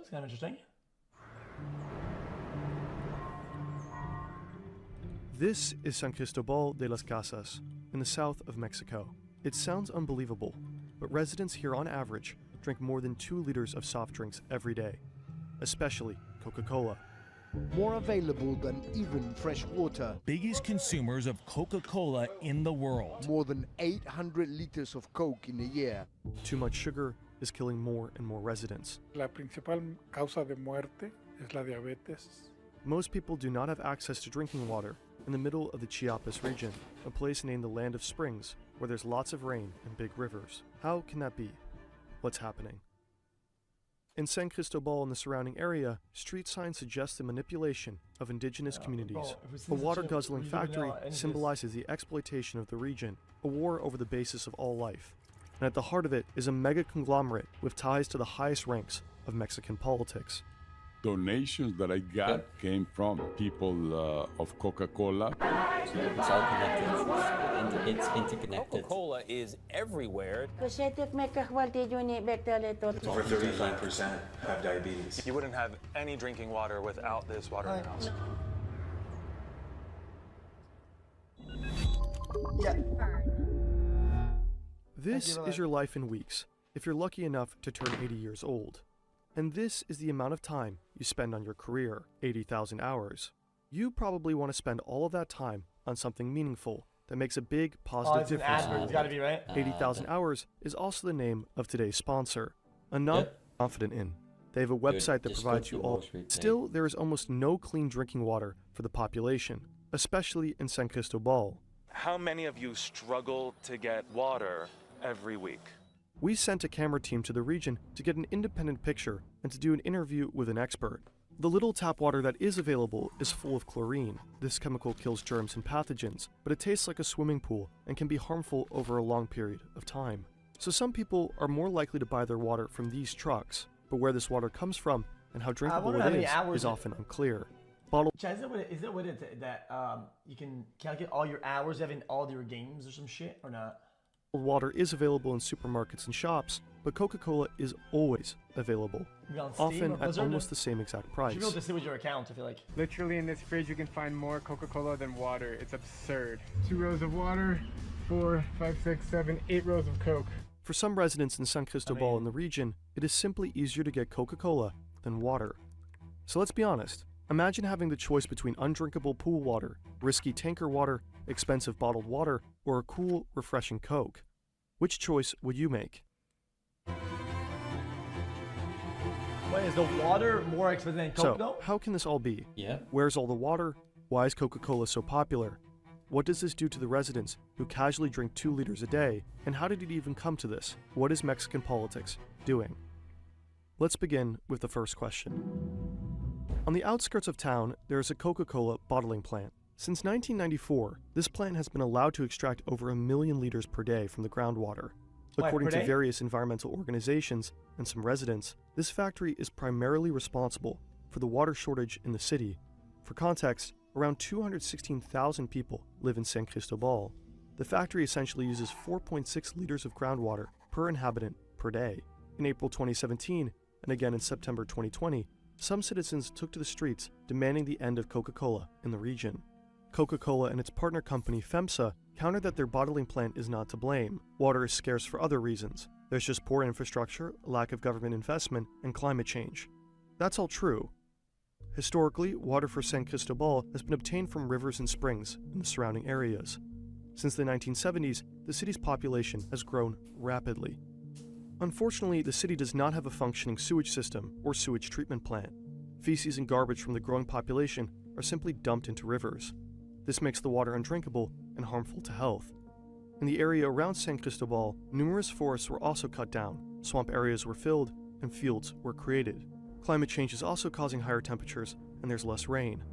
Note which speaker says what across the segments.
Speaker 1: looks kind of interesting.
Speaker 2: This is San Cristobal de las Casas, in the south of Mexico. It sounds unbelievable, but residents here on average drink more than 2 liters of soft drinks every day, especially Coca-Cola.
Speaker 3: More available than even fresh water.
Speaker 4: Biggest consumers of Coca-Cola in the world.
Speaker 3: More than 800 liters of Coke in a year.
Speaker 2: Too much sugar is killing more and more residents.
Speaker 5: La principal causa de muerte es la diabetes.
Speaker 2: Most people do not have access to drinking water in the middle of the Chiapas region, a place named the Land of Springs, where there's lots of rain and big rivers. How can that be? What's happening? In San Cristobal and the surrounding area, street signs suggest the manipulation of indigenous communities. A water-guzzling factory symbolizes the exploitation of the region, a war over the basis of all life. And at the heart of it is a mega-conglomerate with ties to the highest ranks of Mexican politics.
Speaker 6: Donations that I got came from people of Coca-Cola.
Speaker 7: It's all connected. It's interconnected.
Speaker 8: Coca-Cola is everywhere.
Speaker 9: Over
Speaker 10: 35% have diabetes.
Speaker 11: You wouldn't have any drinking water without this water in your house.
Speaker 2: This is your life in weeks, if you're lucky enough to turn 80 years old. And this is the amount of time you spend on your career, 80,000 hours. You probably want to spend all of that time on something meaningful that makes a big positive difference.
Speaker 1: It's gotta be, right?
Speaker 2: 80,000 hours is also the name of today's sponsor, a non confident in. They have a website that provides you all. Still, there is almost no clean drinking water for the population, especially in San Cristobal.
Speaker 11: How many of you struggle to get water every week?
Speaker 2: We sent a camera team to the region to get an independent picture and to do an interview with an expert. The little tap water that is available is full of chlorine. This chemical kills germs and pathogens, but it tastes like a swimming pool and can be harmful over a long period of time. So some people are more likely to buy their water from these trucks, but where this water comes from and how drinkable it is often unclear.
Speaker 1: Chad, is it what it that you can calculate all your hours having all your games or some shit, or not?
Speaker 2: Water is available in supermarkets and shops, but Coca-Cola is always available, often at almost the same exact price.
Speaker 1: You should be able to see with your account, I feel like.
Speaker 5: Literally in this fridge you can find more Coca-Cola than water. It's absurd. 2 rows of water, 4, 5, 6, 7, 8 rows of Coke.
Speaker 2: For some residents in San Cristobal and the region, it is simply easier to get Coca-Cola than water. So let's be honest. Imagine having the choice between undrinkable pool water, risky tanker water, expensive bottled water, or a cool, refreshing Coke. Which choice would you make?
Speaker 1: Wait, is the water more expensive than Coke, though?
Speaker 2: So, how can this all be?
Speaker 7: Yeah.
Speaker 2: Where's all the water? Why is Coca-Cola so popular? What does this do to the residents who casually drink 2 liters a day? And how did it even come to this? What is Mexican politics doing? Let's begin with the first question. On the outskirts of town, there is a Coca-Cola bottling plant. Since 1994, this plant has been allowed to extract over 1 million liters per day from the groundwater. According to various environmental organizations and some residents, this factory is primarily responsible for the water shortage in the city. For context, around 216,000 people live in San Cristobal. The factory essentially uses 4.6 liters of groundwater per inhabitant per day. In April 2017, and again in September 2020, some citizens took to the streets demanding the end of Coca-Cola in the region. Coca-Cola and its partner company FEMSA countered that their bottling plant is not to blame. Water is scarce for other reasons. There's just poor infrastructure, lack of government investment, and climate change. That's all true. Historically, water for San Cristobal has been obtained from rivers and springs in the surrounding areas. Since the 1970s, the city's population has grown rapidly. Unfortunately, the city does not have a functioning sewage system or sewage treatment plant. Feces and garbage from the growing population are simply dumped into rivers. This makes the water undrinkable and harmful to health. In the area around San Cristobal, numerous forests were also cut down, swamp areas were filled, and fields were created. Climate change is also causing higher temperatures, and there's less rain.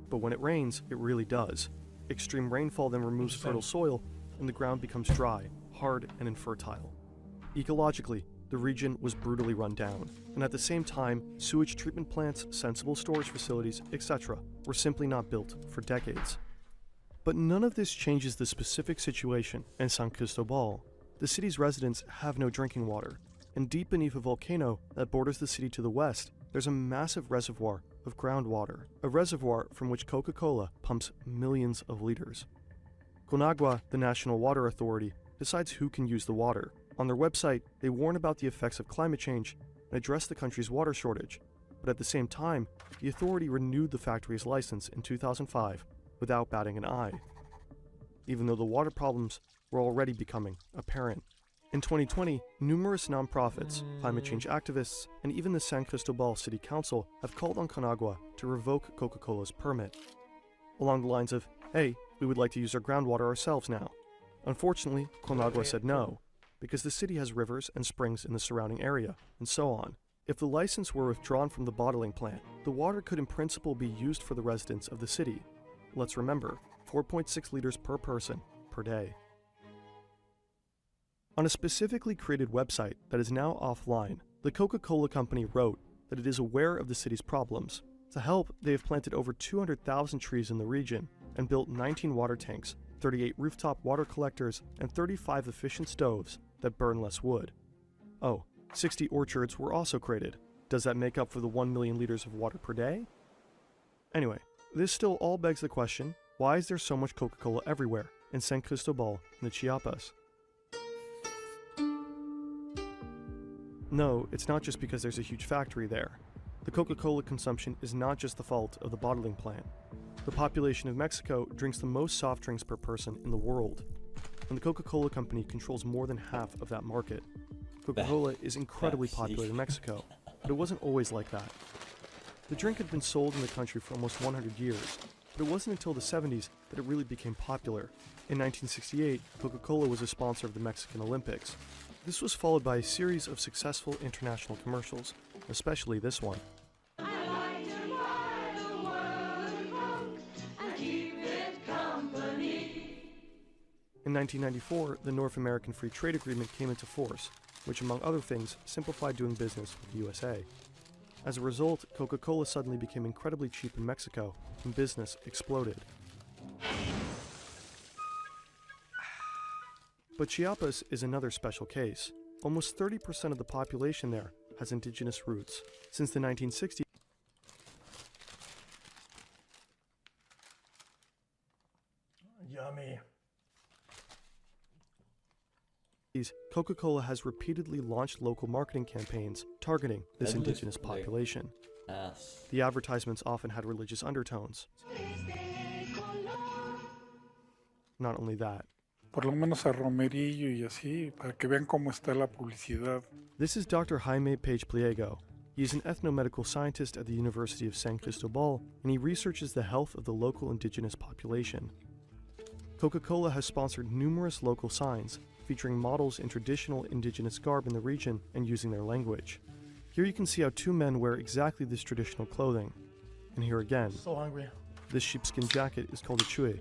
Speaker 2: But when it rains, it really does. Extreme rainfall then removes fertile soil, and the ground becomes dry, hard, and infertile. Ecologically, the region was brutally run down, and at the same time, sewage treatment plants, sensible storage facilities, etc. were simply not built for decades. But none of this changes the specific situation in San Cristobal. The city's residents have no drinking water, and deep beneath a volcano that borders the city to the west there's a massive reservoir of groundwater, a reservoir from which Coca-Cola pumps millions of liters. Conagua, the National Water Authority, decides who can use the water. On their website, they warn about the effects of climate change and address the country's water shortage. But at the same time, the authority renewed the factory's license in 2005 without batting an eye, even though the water problems were already becoming apparent. In 2020, numerous nonprofits, climate change activists, and even the San Cristobal City Council have called on Conagua to revoke Coca-Cola's permit, along the lines of, hey, we would like to use our groundwater ourselves now. Unfortunately, Conagua said no, because the city has rivers and springs in the surrounding area, and so on. If the license were withdrawn from the bottling plant, the water could in principle be used for the residents of the city. Let's remember, 4.6 liters per person per day. On a specifically created website that is now offline, the Coca-Cola Company wrote that it is aware of the city's problems. To help, they have planted over 200,000 trees in the region and built 19 water tanks, 38 rooftop water collectors, and 35 efficient stoves that burn less wood. Oh, 60 orchards were also created. Does that make up for the 1 million liters of water per day? Anyway, this still all begs the question, why is there so much Coca-Cola everywhere in San Cristobal and the Chiapas? No, it's not just because there's a huge factory there. The Coca-Cola consumption is not just the fault of the bottling plant. The population of Mexico drinks the most soft drinks per person in the world, and the Coca-Cola Company controls more than half of that market. Coca-Cola is incredibly popular in Mexico, but it wasn't always like that. The drink had been sold in the country for almost 100 years, but it wasn't until the 70s that it really became popular. In 1968, Coca-Cola was a sponsor of the Mexican Olympics. This was followed by a series of successful international commercials, especially this one. In 1994, the North American Free Trade Agreement came into force, which among other things simplified doing business with the USA. As a result, Coca-Cola suddenly became incredibly cheap in Mexico, and business exploded. But Chiapas is another special case. Almost 30% of the population there has indigenous roots. Since the 1960s,
Speaker 1: Yummy.
Speaker 2: Coca-Cola has repeatedly launched local marketing campaigns targeting this indigenous population. The advertisements often had religious undertones. Not only that.
Speaker 9: Por lo menos a romerillo y así, para que vean cómo está la publicidad.
Speaker 2: This is Dr. Jaime Page Pliego. He is an ethnomedical scientist at the University of San Cristobal, and he researches the health of the local indigenous population. Coca-Cola has sponsored numerous local signs featuring models in traditional indigenous garb in the region and using their language. Here you can see how two men wear exactly this traditional clothing. And here again,
Speaker 1: so hungry.
Speaker 2: This sheepskin jacket is called a chue.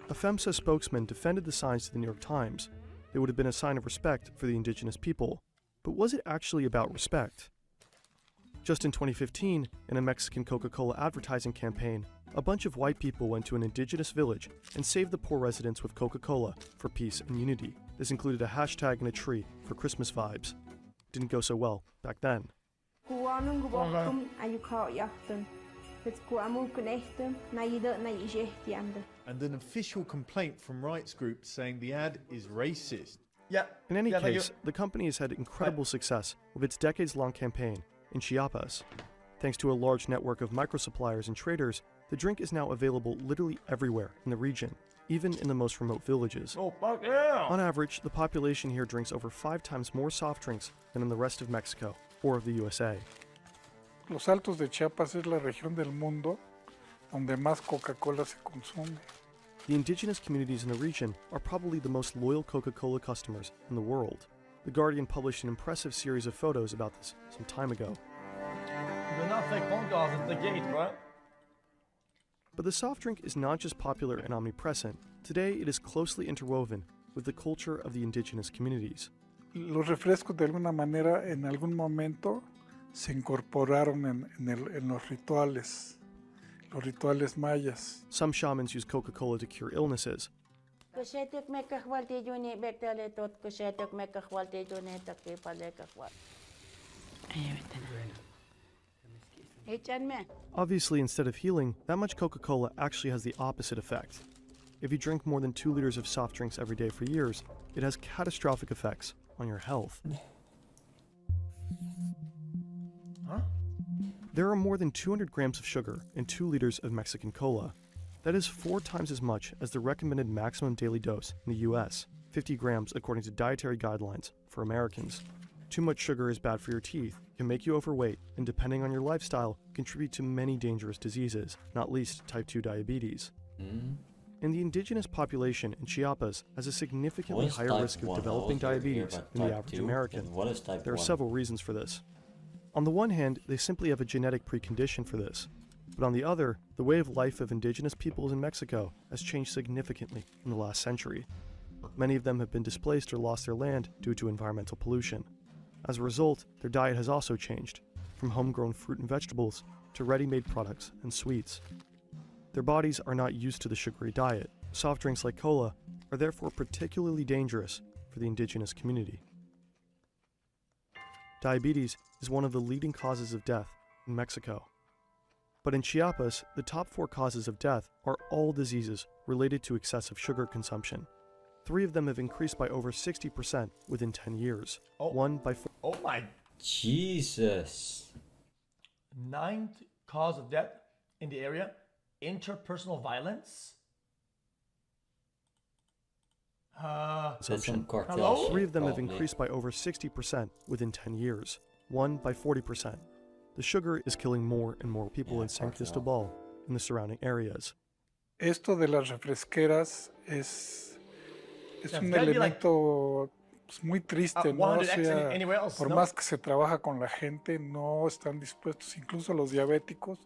Speaker 2: A FEMSA spokesman defended the signs to the New York Times. It would have been a sign of respect for the indigenous people. But was it actually about respect? Just in 2015, in a Mexican Coca-Cola advertising campaign, a bunch of white people went to an indigenous village and saved the poor residents with Coca-Cola for peace and unity. This included a hashtag and a tree for Christmas vibes. Didn't go so well back then.
Speaker 12: And an official complaint from rights groups saying the ad is racist.
Speaker 1: Yeah.
Speaker 2: In any case, the company has had incredible success with its decades-long campaign in Chiapas. Thanks to a large network of micro-suppliers and traders, the drink is now available literally everywhere in the region, even in the most remote villages.
Speaker 1: Oh, fuck yeah!
Speaker 2: On average, the population here drinks over 5 times more soft drinks than in the rest of Mexico or of the USA.
Speaker 9: Los Altos de Chiapas es la región del mundo donde más Coca-Cola se consume.
Speaker 2: The indigenous communities in the region are probably the most loyal Coca-Cola customers in the world. The Guardian published an impressive series of photos about this some time ago.
Speaker 1: They're not fake phone calls at the gate, right?
Speaker 2: But the soft drink is not just popular and omnipresent. Today, it is closely interwoven with the culture of the indigenous communities.
Speaker 9: Los refrescos de alguna manera en algún momento se incorporaron en los rituales mayas.
Speaker 2: Some shamans use Coca-Cola to cure illnesses. Obviously, instead of healing, that much Coca-Cola actually has the opposite effect. If you drink more than 2 liters of soft drinks every day for years, it has catastrophic effects on your health.
Speaker 1: Huh?
Speaker 2: There are more than 200 grams of sugar in 2 liters of Mexican cola. That is 4 times as much as the recommended maximum daily dose in the US, 50 grams according to dietary guidelines for Americans. Too much sugar is bad for your teeth, can make you overweight, and depending on your lifestyle, contribute to many dangerous diseases, not least type 2 diabetes. And the indigenous population in Chiapas has a significantly higher risk of developing diabetes than the average American. There are several reasons for this. On the one hand, they simply have a genetic precondition for this. But on the other, the way of life of indigenous peoples in Mexico has changed significantly in the last century. Many of them have been displaced or lost their land due to environmental pollution. As a result, their diet has also changed, from homegrown fruit and vegetables to ready-made products and sweets. Their bodies are not used to the sugary diet. Soft drinks like cola are therefore particularly dangerous for the indigenous community. Diabetes is one of the leading causes of death in Mexico. But in Chiapas, the top 4 causes of death are all diseases related to excessive sugar consumption. 3 of them have increased by over 60% within 10 years. One by 4.
Speaker 1: Oh my.
Speaker 7: Jesus.
Speaker 1: 9th cause of death in the area, interpersonal violence.
Speaker 2: Consumption.
Speaker 1: Hello?
Speaker 2: 3 of them have increased by over 60% within 10 years. 1 by 40%. The sugar is killing more and more people in San Cristobal and the surrounding areas.
Speaker 9: Esto de las refresqueras es un elemento muy triste, ¿no? O sea, por más que se trabaja con la gente, no están dispuestos, incluso los diabéticos,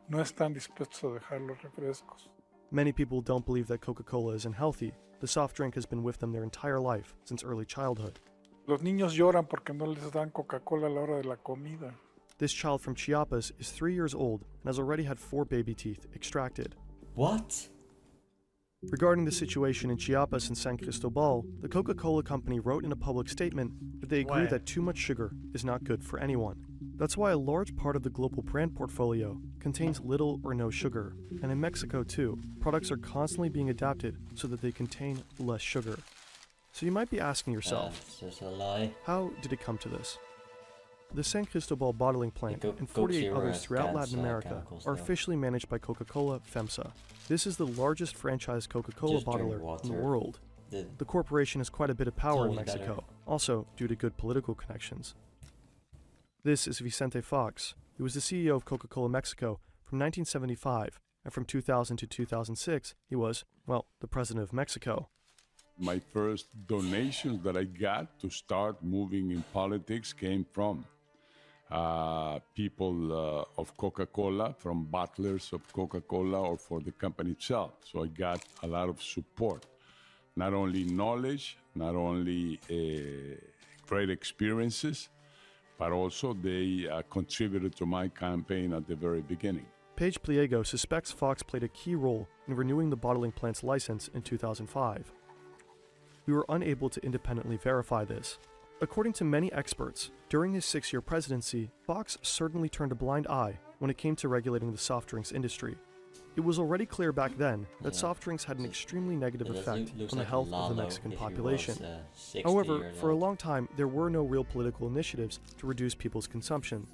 Speaker 9: no están dispuestos a dejar los refrescos.
Speaker 2: Many people don't believe that Coca-Cola is unhealthy. The soft drink has been with them their entire life, since early childhood.
Speaker 9: Los niños lloran porque no les dan Coca-Cola a la hora de la comida.
Speaker 2: This child from Chiapas is 3 years old and has already had 4 baby teeth extracted.
Speaker 7: What?
Speaker 2: Regarding the situation in Chiapas and San Cristobal, the Coca-Cola company wrote in a public statement that they agree that too much sugar is not good for anyone. That's why a large part of the global brand portfolio contains little or no sugar. And in Mexico too, products are constantly being adapted so that they contain less sugar. So you might be asking yourself,
Speaker 7: That's just a lie.
Speaker 2: How did it come to this? The San Cristobal bottling plant and 48 others throughout Latin America are officially managed by Coca-Cola FEMSA. This is the largest franchise Coca-Cola bottler in the world. The corporation has quite a bit of power in Mexico, also due to good political connections. This is Vicente Fox. He was the CEO of Coca-Cola Mexico from 1975, and from 2000 to 2006, he was, well, the president of Mexico.
Speaker 6: My first donations that I got to start moving in politics came from people of Coca-Cola, from bottlers of Coca-Cola or for the company itself. So I got a lot of support, not only knowledge, not only great experiences, but also they contributed to my campaign at the very beginning.
Speaker 2: Paige Pliego suspects Fox played a key role in renewing the bottling plant's license in 2005. We were unable to independently verify this. According to many experts, during his 6-year presidency, Fox certainly turned a blind eye when it came to regulating the soft drinks industry. It was already clear back then that soft drinks had an extremely negative effect on the health of the Mexican population. However, for a long time, there were no real political initiatives to reduce people's consumption.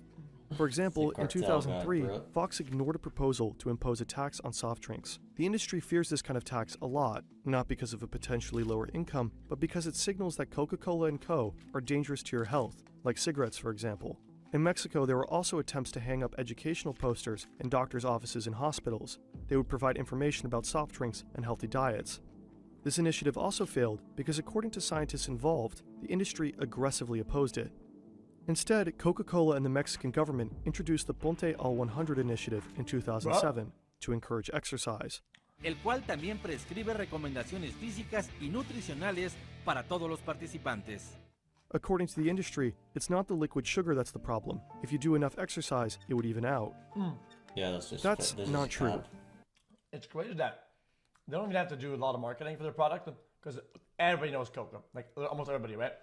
Speaker 2: For example, in 2003, Fox ignored a proposal to impose a tax on soft drinks. The industry fears this kind of tax a lot, not because of a potentially lower income, but because it signals that Coca-Cola and Co. are dangerous to your health, like cigarettes, for example. In Mexico, there were also attempts to hang up educational posters in doctors' offices and hospitals. They would provide information about soft drinks and healthy diets. This initiative also failed because, according to scientists involved, the industry aggressively opposed it. Instead, Coca-Cola and the Mexican government introduced the Ponte al 100 initiative in 2007 to encourage exercise.
Speaker 13: El cual también prescribe recomendaciones físicas y nutricionales para todos los participantes.
Speaker 2: According to the industry, it's not the liquid sugar that's the problem. If you do enough exercise, it would even out.
Speaker 7: Yeah,
Speaker 2: that's not true.
Speaker 1: It's crazy that they don't even have to do a lot of marketing for their product because everybody knows Coca, like almost everybody, right?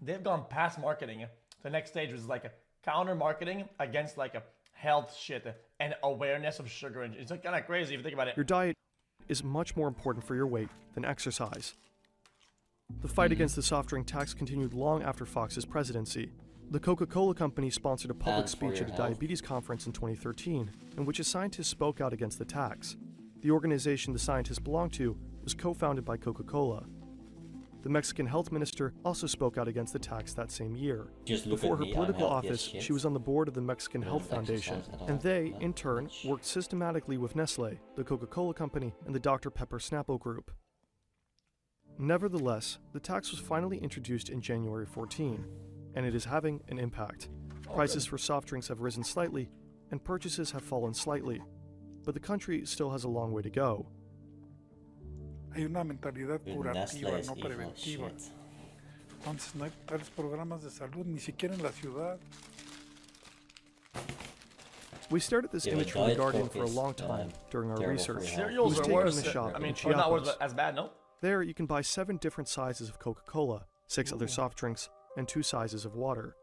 Speaker 1: They've gone past marketing The next stage was like a counter marketing against like a health shit and awareness of sugar. And it's like kind of crazy if you think about it.
Speaker 2: Your diet is much more important for your weight than exercise. The fight against the soft drink tax continued long after Fox's presidency. The Coca-Cola Company sponsored a public speech at a diabetes conference in 2013, in which a scientist spoke out against the tax. The organization the scientist belonged to was co-founded by Coca-Cola. The Mexican health minister also spoke out against the tax that same year. Before her political office, she was on the board of the Mexican Health Foundation, and they, in turn, worked systematically with Nestle, the Coca-Cola Company, and the Dr. Pepper Snapple Group. Nevertheless, the tax was finally introduced in January 14, and it is having an impact. Prices for soft drinks have risen slightly, and purchases have fallen slightly, but the country still has a long way to go.
Speaker 9: Hay una mentalidad curativa, no preventiva. Entonces no hay tales programas de salud, ni siquiera en la ciudad.
Speaker 2: We stared at this image from The Guardian for a long time during our research.
Speaker 1: Cereals are worse. Not worse, but as bad, no?
Speaker 2: There, you can buy 7 different sizes of Coca-Cola, 6 other soft drinks, and 2 sizes of water.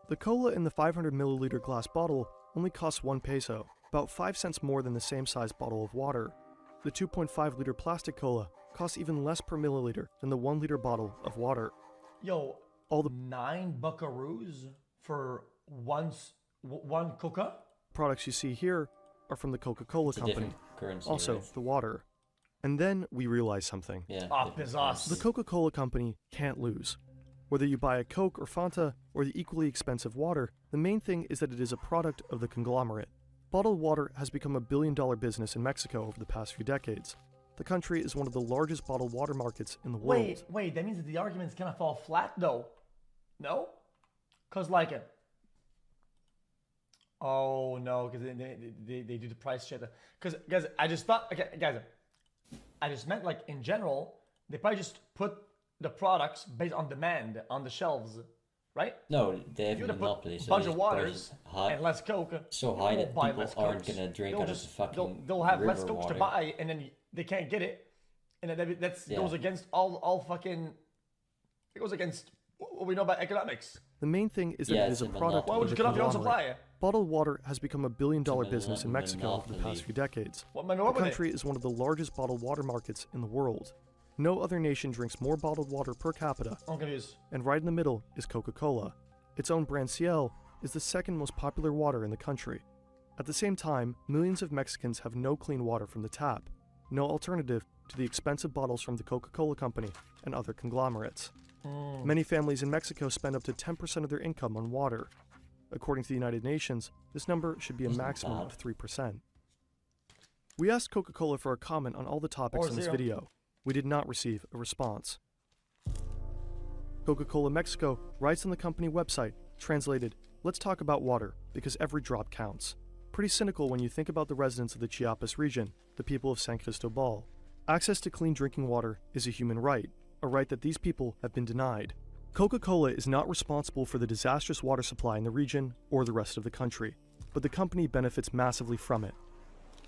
Speaker 2: The cola in the 500 milliliter glass bottle only costs 1 peso, about 5 cents more than the same size bottle of water. The 2.5 liter plastic cola costs even less per milliliter than the 1 liter bottle of water.
Speaker 1: Yo, all the 9 buckaroos for one Coca?
Speaker 2: Products you see here are from the Coca-Cola Company, also the water. And then we realized something.
Speaker 1: The
Speaker 2: Coca-Cola Company can't lose. Whether you buy a Coke or Fanta or the equally expensive water, the main thing is that it is a product of the conglomerate. Bottled water has become a billion-dollar business in Mexico over the past few decades. The country is one of the largest bottled water markets in the world.
Speaker 1: Wait, that means that the arguments kind of fall flat though. No? Because like it. Oh no, because they do the price shit. Because guys, I just thought, okay, guys, I just meant like in general, they probably just put the products based on demand on the shelves, right?
Speaker 7: No, they have a monopoly.
Speaker 1: So a bunch of waters and less Coke.
Speaker 7: So high that people aren't gonna drink out of the fucking
Speaker 1: they'll have
Speaker 7: river
Speaker 1: less Cokes
Speaker 7: water.
Speaker 1: to buy, and then they can't get it, and then that goes against all fucking. It goes against what we know about economics.
Speaker 2: The main thing is that it is a product.
Speaker 1: Why would you cut off your own supply?
Speaker 2: Bottled water has become a billion-dollar business in Mexico over the past few decades. The country is one of the largest bottled water markets in the world. No other nation drinks more bottled water per capita. And right in the middle is Coca-Cola. Its own brand Ciel is the second most popular water in the country. At the same time, millions of Mexicans have no clean water from the tap, no alternative to the expensive bottles from the Coca-Cola Company and other conglomerates. Many families in Mexico spend up to 10% of their income on water. According to the United Nations, this number should be a maximum of 3%. We asked Coca-Cola for a comment on all the topics in this video. We did not receive a response. Coca-Cola Mexico writes on the company website, translated, "Let's talk about water, because every drop counts." Pretty cynical when you think about the residents of the Chiapas region, the people of San Cristobal. Access to clean drinking water is a human right, a right that these people have been denied. Coca-Cola is not responsible for the disastrous water supply in the region or the rest of the country, but the company benefits massively from it.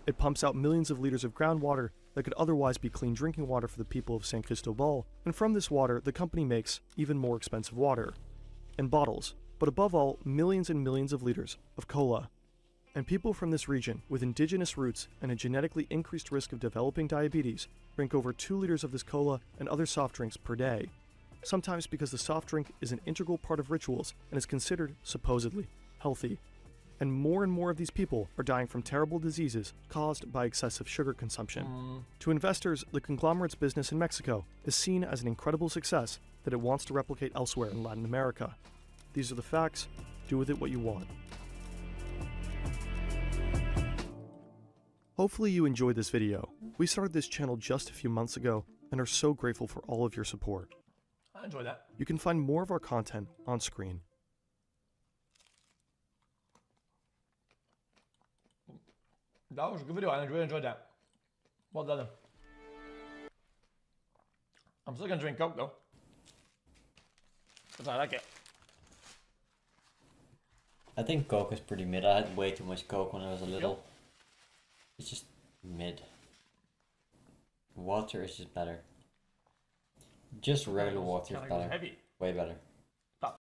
Speaker 2: It pumps out millions of liters of groundwater that could otherwise be clean drinking water for the people of San Cristobal, and from this water, the company makes even more expensive water. And bottles, but above all, millions and millions of liters of cola. And people from this region, with indigenous roots and a genetically increased risk of developing diabetes, drink over 2 liters of this cola and other soft drinks per day. Sometimes because the soft drink is an integral part of rituals and is considered, supposedly, healthy. And more of these people are dying from terrible diseases caused by excessive sugar consumption. To investors, the conglomerate's business in Mexico is seen as an incredible success that it wants to replicate elsewhere in Latin America. These are the facts. Do with it what you want. Hopefully you enjoyed this video. We started this channel just a few months ago and are so grateful for all of your support.
Speaker 1: I enjoyed that.
Speaker 2: You can find more of our content on screen.
Speaker 1: That was a good video. I really enjoyed that. Well done. I'm still gonna drink Coke though, because I like it.
Speaker 7: I think Coke is pretty mid. I had way too much Coke when I was a little. It's just mid. Water is just better. Just regular water is better.
Speaker 1: Heavy.
Speaker 7: Way better.